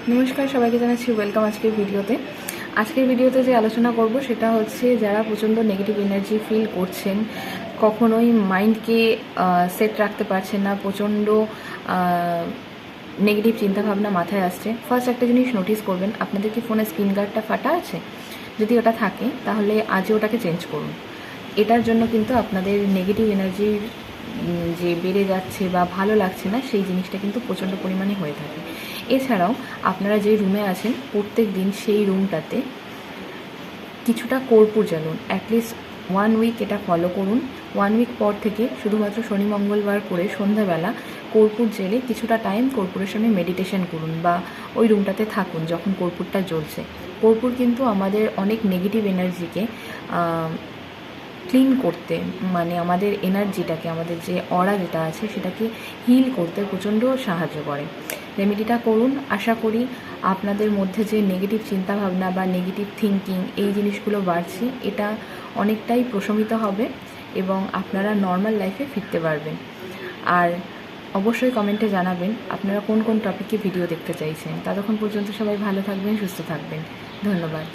নমস্কার, সবাইকে জানাচ্ছি ওয়েলকাম আজকের ভিডিওতে যে আলোচনা করব সেটা হচ্ছে যারা প্রচণ্ড নেগেটিভ এনার্জি ফিল করছেন, কখনোই মাইন্ডকে সেট রাখতে পারছেন না, প্রচণ্ড নেগেটিভ চিন্তাভাবনা মাথায় আসছে। ফার্স্ট একটা জিনিস নোটিস করবেন, আপনাদের কি ফোনে স্ক্রিন গার্ডটা ফাটা আছে? যদি ওটা থাকে তাহলে আজও ওটাকে চেঞ্জ করুন। এটার জন্য কিন্তু আপনাদের নেগেটিভ এনার্জির যে বেড়ে যাচ্ছে বা ভালো লাগছে না সেই জিনিসটা কিন্তু প্রচণ্ড পরিমাণে হয়ে থাকে। এছাড়াও আপনারা যে রুমে আছেন প্রত্যেক দিন সেই রুমটাতে কিছুটা কর্পূর জ্বালুন। অ্যাটলিস্ট 1 উইক এটা ফলো করুন। 1 উইক পর থেকে শুধুমাত্র শনি মঙ্গলবার করে সন্ধ্যাবেলা কর্পূর জেলে কিছুটা টাইম কর্পূরের সামনে মেডিটেশন করুন বা ওই রুমটাতে থাকুন যখন কর্পূরটা জ্বলছে। কর্পূর কিন্তু আমাদের অনেক নেগেটিভ এনার্জিকে ক্লিন করতে, মানে আমাদের এনার্জিটাকে, আমাদের যে অরা যেটা আছে সেটাকে হিল করতে প্রচণ্ড সাহায্য করে। রেমেডিটা করুন। আশা করি আপনাদের মধ্যে যে নেগেটিভ চিন্তাভাবনা বা নেগেটিভ থিঙ্কিং এই জিনিসগুলো বাড়ছে, এটা অনেকটাই প্রশমিত হবে এবং আপনারা নর্মাল লাইফে ফিরতে পারবেন। আর অবশ্যই কমেন্টে জানাবেন আপনারা কোন কোন টপিকে ভিডিও দেখতে চাইছেন। ততক্ষণ পর্যন্ত সবাই ভালো থাকবেন, সুস্থ থাকবেন। ধন্যবাদ।